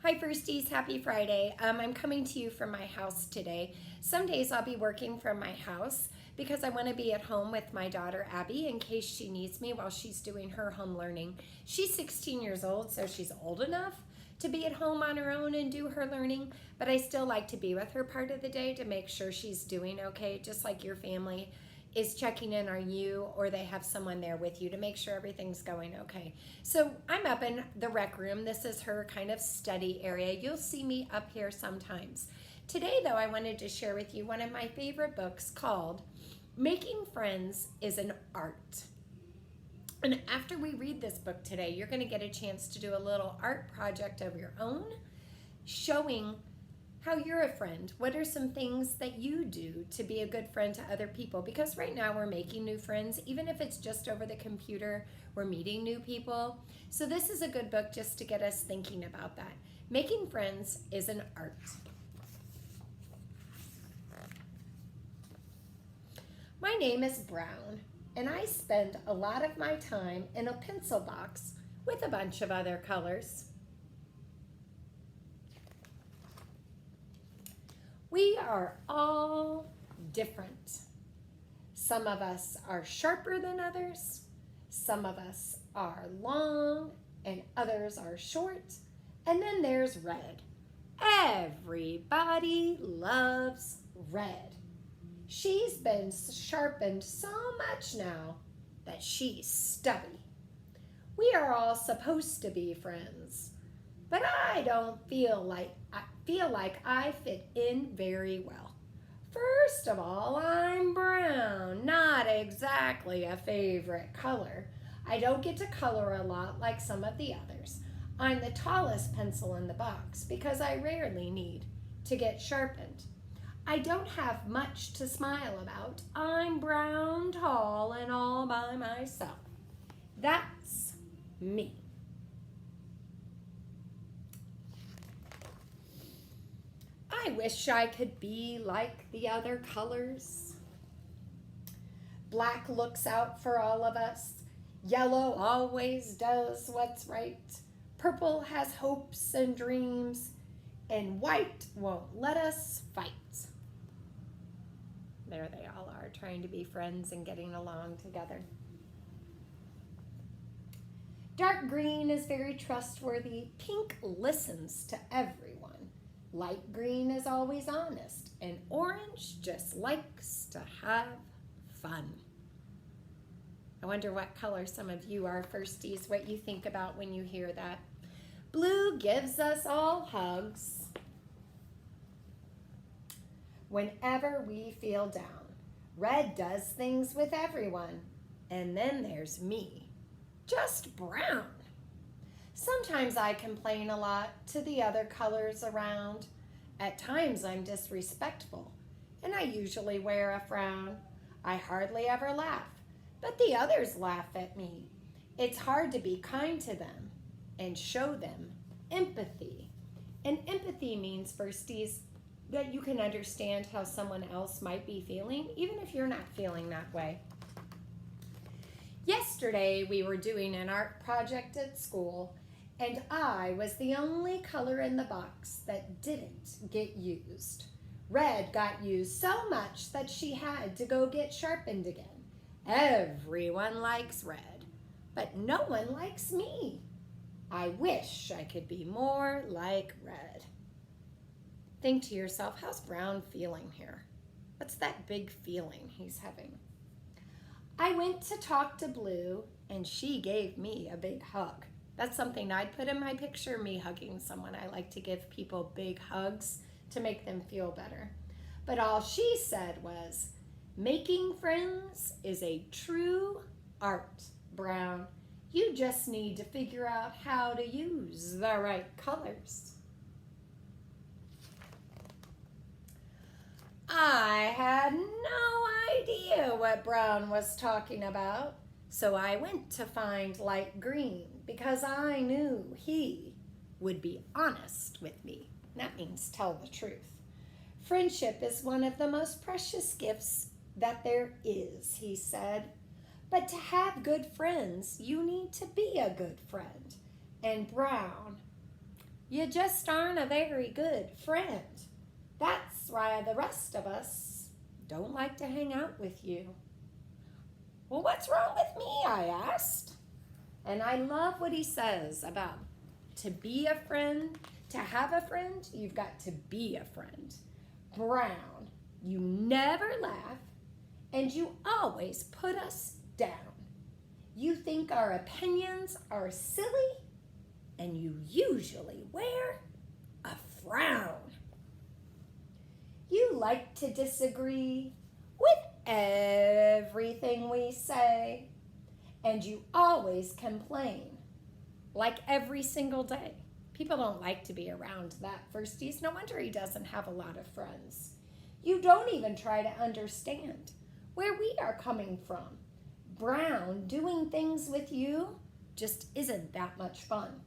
Hi Firsties, happy Friday. I'm coming to you from my house today. Some days I'll be working from my house because I want to be at home with my daughter Abby in case she needs me while she's doing her home learning. She's 16 years old, so she's old enough to be at home on her own and do her learning, but I still like to be with her part of the day to make sure she's doing okay, just like your family is checking in on you or they have someone there with you to make sure everything's going okay. So I'm up in the rec room. This is her kind of study area. You'll see me up here sometimes. Today though, I wanted to share with you one of my favorite books called Making Friends is an Art. And after we read this book today, you're going to get a chance to do a little art project of your own, showing how you're a friend. What are some things that you do to be a good friend to other people? Because right now we're making new friends, even if it's just over the computer, we're meeting new people. So this is a good book just to get us thinking about that. Making Friends is an Art. My name is Brown, and I spend a lot of my time in a pencil box with a bunch of other colors. We are all different. Some of us are sharper than others. Some of us are long and others are short. And then there's red. Everybody loves red. She's been sharpened so much now that she's stubby. We are all supposed to be friends, but I don't feel like I fit in very well. First of all, I'm brown, not exactly a favorite color. I don't get to color a lot like some of the others. I'm the tallest pencil in the box because I rarely need to get sharpened. I don't have much to smile about. I'm brown, tall, and all by myself. That's me. I wish I could be like the other colors. Black looks out for all of us. Yellow always does what's right. Purple has hopes and dreams. And white won't let us fight. There they all are, trying to be friends and getting along together. Dark green is very trustworthy. Pink listens to everyone. Light green is always honest, and orange just likes to have fun. I wonder what color some of you are, Firsties, what you think about when you hear that. Blue gives us all hugs whenever we feel down. Red does things with everyone, and then there's me, just brown. Sometimes I complain a lot to the other colors around. At times I'm disrespectful, and I usually wear a frown. I hardly ever laugh, but the others laugh at me. It's hard to be kind to them and show them empathy. And empathy means, Firsties, that you can understand how someone else might be feeling, even if you're not feeling that way. Yesterday we were doing an art project at school, and I was the only color in the box that didn't get used. Red got used so much that she had to go get sharpened again. Everyone likes red, but no one likes me. I wish I could be more like red. Think to yourself, how's Brown feeling here? What's that big feeling he's having? I went to talk to Blue, and she gave me a big hug. That's something I'd put in my picture, me hugging someone. I like to give people big hugs to make them feel better. But all she said was, making friends is a true art, Brown. You just need to figure out how to use the right colors. I had no idea what Brown was talking about, so I went to find light green because I knew he would be honest with me. That means tell the truth. Friendship is one of the most precious gifts that there is, he said. But to have good friends, you need to be a good friend. And Brown You just aren't a very good friend. That's why the rest of us don't like to hang out with you. Well, what's wrong with me? I asked. And I love what he says about to be a friend, to have a friend, you've got to be a friend. Brown, you never laugh, and you always put us down. You think our opinions are silly, and you usually wear a frown. You like to disagree with everything we say, and you always complain, like every single day. People don't like to be around that firsties. No wonder he doesn't have a lot of friends. You don't even try to understand where we are coming from. Brown, doing things with you just isn't that much fun.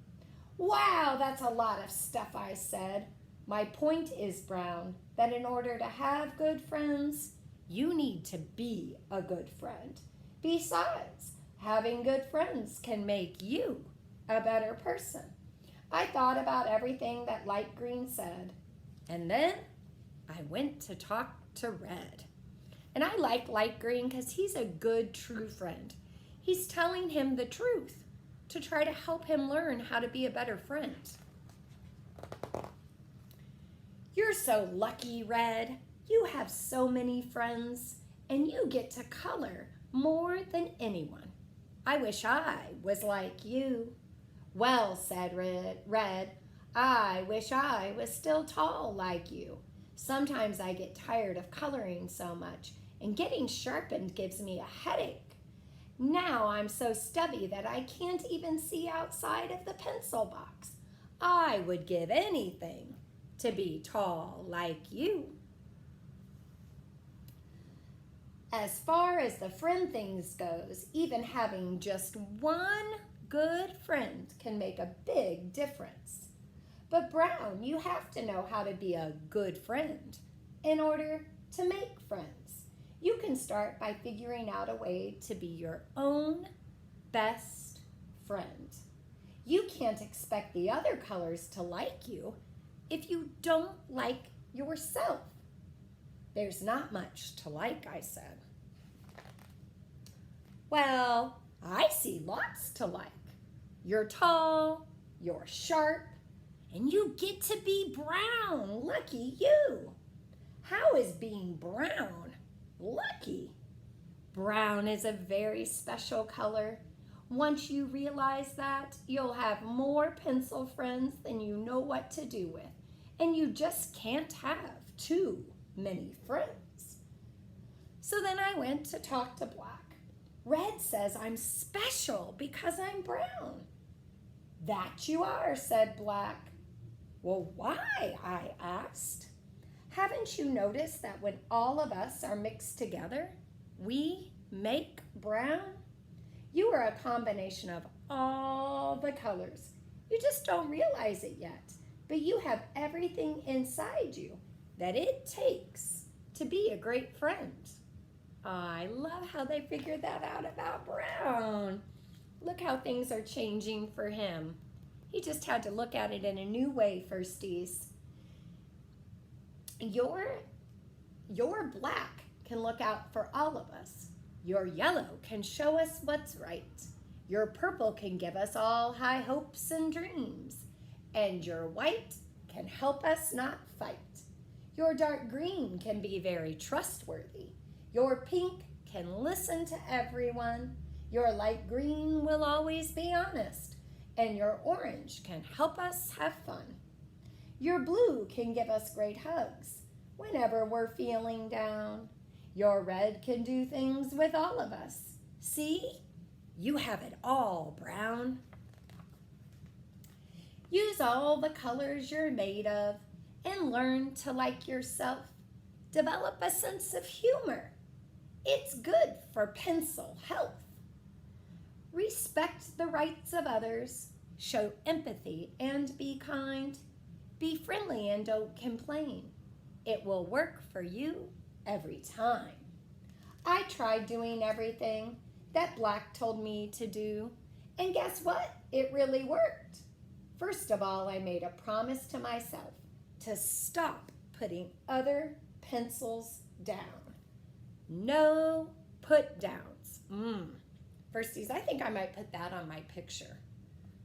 Wow, that's a lot of stuff I said. My point is, Brown, that in order to have good friends, you need to be a good friend. Besides, having good friends can make you a better person. I thought about everything that Light Green said, and then I went to talk to Red. And I like Light Green because he's a good, true friend. He's telling him the truth to try to help him learn how to be a better friend. You're so lucky, Red. You have so many friends, and you get to color more than anyone. I wish I was like you. Well, said Red, I wish I was still tall like you. Sometimes I get tired of coloring so much, and getting sharpened gives me a headache. Now I'm so stubby that I can't even see outside of the pencil box. I would give anything to be tall like you. As far as the friend things goes, even having just one good friend can make a big difference. But Brown, you have to know how to be a good friend in order to make friends. You can start by figuring out a way to be your own best friend. You can't expect the other colors to like you if you don't like yourself. There's not much to like, I said. Well, I see lots to like. You're tall, you're sharp, and you get to be brown. Lucky you. How is being brown lucky? Brown is a very special color. Once you realize that, you'll have more pencil friends than you know what to do with, and you just can't have too many friends. So then I went to talk to Black. Red says I'm special because I'm brown. That you are, said Black. Well, why? I asked. Haven't you noticed that when all of us are mixed together, we make brown? You are a combination of all the colors. You just don't realize it yet, but you have everything inside you that it takes to be a great friend. I love how they figured that out about Brown. Look how things are changing for him. He just had to look at it in a new way, firsties. Your black can look out for all of us. Your yellow can show us what's right. Your purple can give us all high hopes and dreams. And your white can help us not fight. Your dark green can be very trustworthy. Your pink can listen to everyone. Your light green will always be honest. And your orange can help us have fun. Your blue can give us great hugs whenever we're feeling down. Your red can do things with all of us. See? You have it all, Brown. Use all the colors you're made of and learn to like yourself. Develop a sense of humor. It's good for pencil health. Respect the rights of others. Show empathy and be kind. Be friendly and don't complain. It will work for you every time. I tried doing everything that Black told me to do, and guess what? It really worked. First of all, I made a promise to myself to stop putting other pencils down. No put downs. Firsties, I think I might put that on my picture.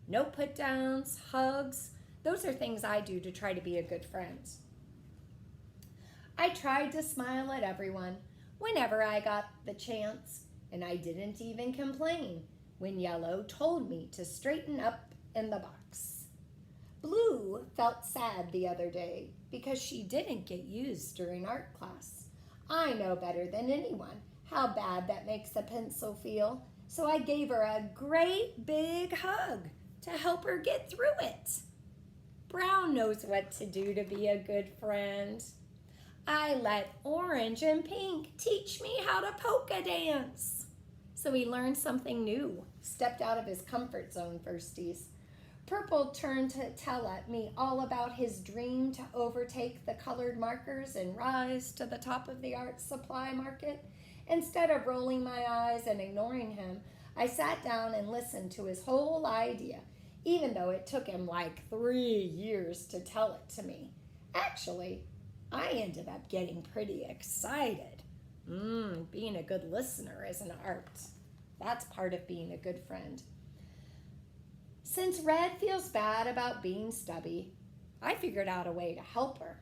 No put downs, hugs. Those are things I do to try to be a good friend. I tried to smile at everyone whenever I got the chance, and I didn't even complain when Yellow told me to straighten up in the box. Blue felt sad the other day because she didn't get used during art class. I know better than anyone how bad that makes a pencil feel, so I gave her a great big hug to help her get through it. Brown knows what to do to be a good friend. I let Orange and Pink teach me how to polka dance. So he learned something new, stepped out of his comfort zone, firsties. Purple turned to tell me all about his dream to overtake the colored markers and rise to the top of the art supply market. Instead of rolling my eyes and ignoring him, I sat down and listened to his whole idea, even though it took him like 3 years to tell it to me. Actually, I ended up getting pretty excited. Being a good listener is an art. That's part of being a good friend. Since Red feels bad about being stubby, I figured out a way to help her.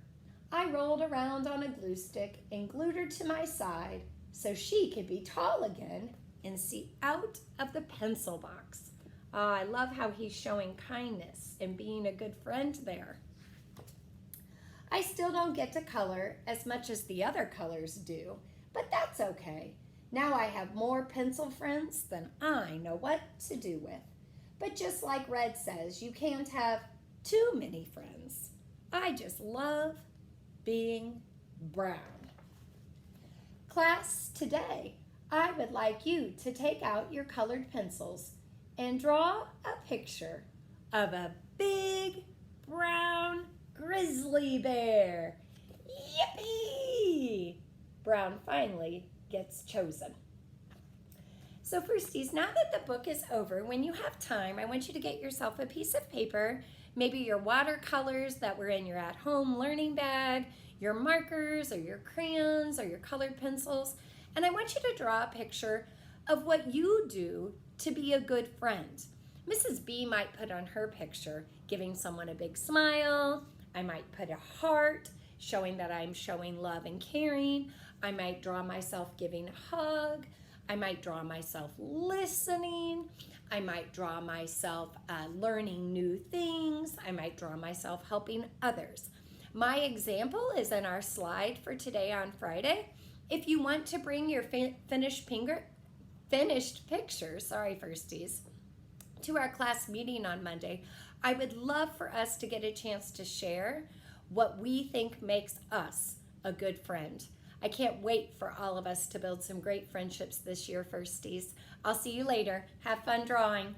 I rolled around on a glue stick and glued her to my side so she could be tall again and see out of the pencil box. I love how he's showing kindness and being a good friend there. I still don't get to color as much as the other colors do, but that's okay. Now I have more pencil friends than I know what to do with. But just like Red says, you can't have too many friends. I just love being brown. Class, today I would like you to take out your colored pencils and draw a picture of a big brown grizzly bear. Yippee! Brown finally gets chosen. So firsties, now that the book is over, when you have time, I want you to get yourself a piece of paper, maybe your watercolors that were in your at-home learning bag, your markers or your crayons or your colored pencils, and I want you to draw a picture of what you do to be a good friend. Mrs. B might put on her picture giving someone a big smile. I might put a heart showing that I'm showing love and caring. I might draw myself giving a hug. I might draw myself listening. I might draw myself learning new things. I might draw myself helping others. My example is in our slide for today on Friday. If you want to bring your finished pictures, firsties, to our class meeting on Monday, I would love for us to get a chance to share what we think makes us a good friend. I can't wait for all of us to build some great friendships this year, firsties. I'll see you later. Have fun drawing.